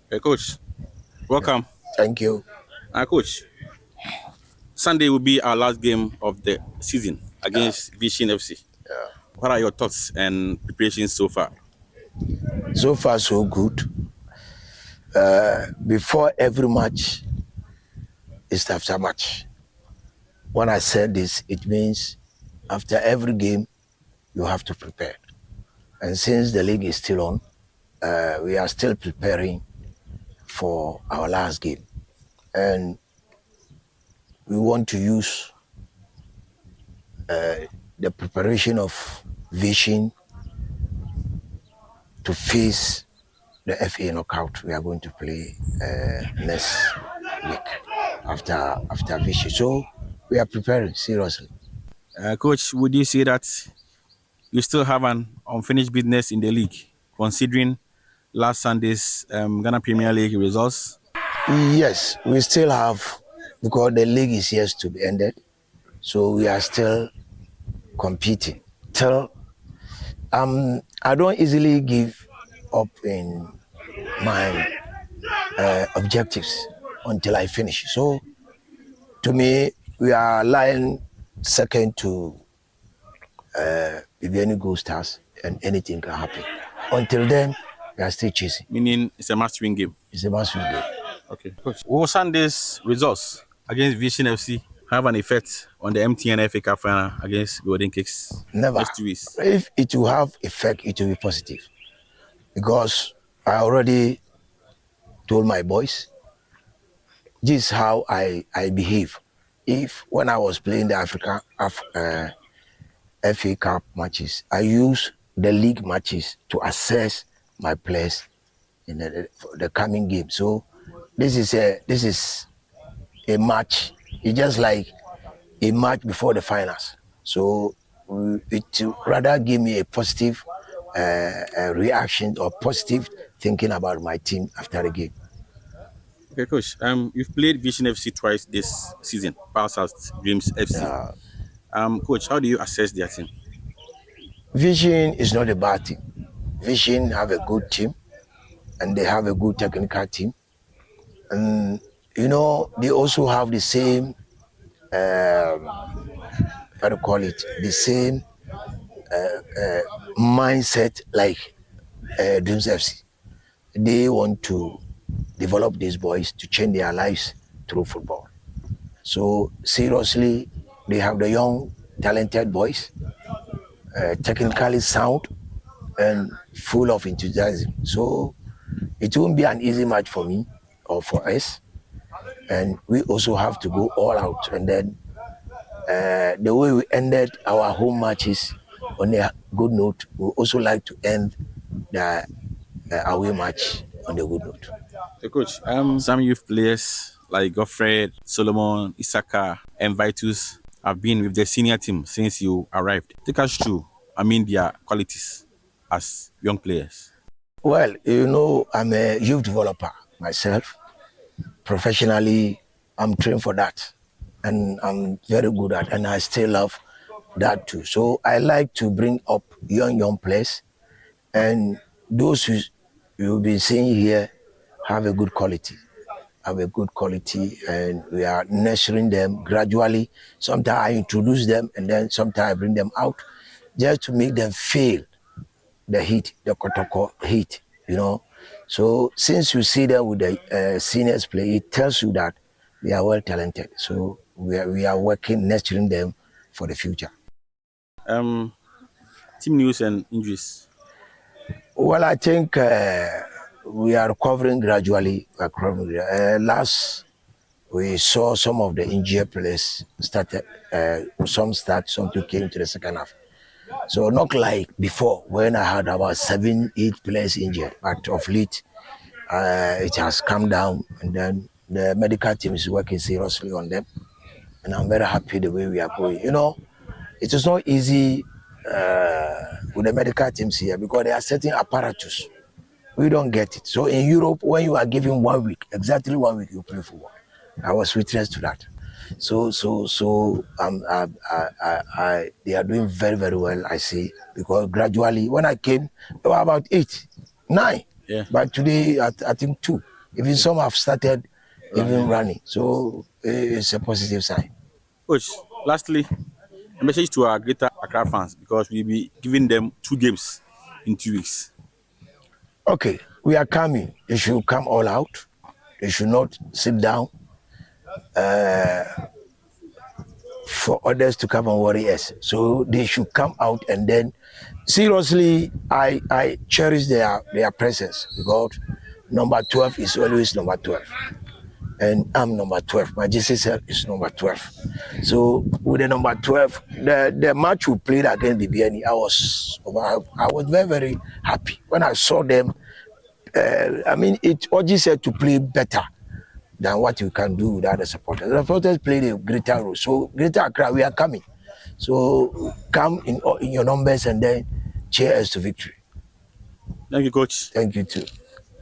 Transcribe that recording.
Hey, Coach, welcome. Thank you. Coach, Sunday will be our last game of the season Uh, against Vision FC. yeah. What are your thoughts and preparations so far? So far, so good. Before every match is after match. When I said this, it means after every game, you have to prepare. And since the league is still on, we are still preparing for our last game. And we want to use the preparation of Vision to face the FA knockout we are going to play next week after Vichy. So we are preparing seriously. Coach, would you say that you still have an unfinished business in the league, considering last Sunday's Ghana Premier League results? Yes, we still have, because the league is yet to be ended. So we are still competing. Till I don't easily give up in my objectives until I finish. So to me, we are lying second to Viviani Gold Stars, and anything can happen. Until then, we are still chasing. Meaning it's a must-win game. It's a must-win game. Okay, Coach. Will Sunday's results against Vision FC have an effect on the MTN FA Cup final against Golden Kicks? Never. Next 2 weeks. If it will have effect, it will be positive. Because I already told my boys, this is how I behave. If when I was playing the FA Cup matches, I use the league matches to assess my players in the coming game. So this is a match. It's just like a match before the finals. So it rather give me a positive reaction or positive thinking about my team after the game. Okay, Coach. You've played Vision FC twice this season, past as Dreams FC. Coach, how do you assess their team? Vision is not a bad team. Vision have a good team, and they have a good technical team, and they also have the same how to call it, the same mindset like Dreams FC. They want to develop these boys to change their lives through football. So seriously, they have the young, talented boys, technically sound and full of enthusiasm. So it won't be an easy match for me or for us. And we also have to go all out. And then the way we ended our home matches on a good note, we also like to end the away match on a good note. Okay, Coach. Some youth players like Godfred, Solomon, Isaka, and Vitus have been with the senior team since you arrived. Take us through, their qualities as young players. Well, I'm a youth developer myself. Professionally, I'm trained for that. And I'm very good at it, and I still love that too. So I like to bring up young players, and those who you'll be seeing here have a good quality, and we are nurturing them gradually. Sometimes I introduce them, and then sometimes I bring them out just to make them feel the heat, the Kotoko heat, So since you see them with the seniors play, it tells you that they are well talented. So we are working, nurturing them for the future. Team news and injuries. Well, I think we are recovering gradually. Last, we saw some of the injured players started. Some came to the second half. So not like before when I had about 7-8 players injured, but of late it has come down, and then the medical team is working seriously on them, and I'm very happy the way we are going. It is not easy with the medical teams here because they are setting apparatus. We don't get it. So in Europe, when you are given 1 week, exactly 1 week, you play football. I was witness to that. So they are doing very, very well, I see, because gradually, when I came, there were about 8, 9, Yeah. but today I think 2. Even some have started even running. So it's a positive sign. Coach, lastly, a message to our greater Accra fans because we'll be giving them 2 games in 2 weeks. Okay, we are coming. They should come all out. They should not sit down for others to come and worry us. So they should come out, and then seriously, I cherish their presence because number 12 is always number 12. And I'm number 12. My GCSL is number 12. So with the number 12, the match we played against the BNE, I was very, very happy when I saw them. It urges said to play better than what you can do without the supporters. The supporters played a greater role. So Greater Accra, we are coming. So come in your numbers and then cheer us to victory. Thank you, Coach. Thank you too.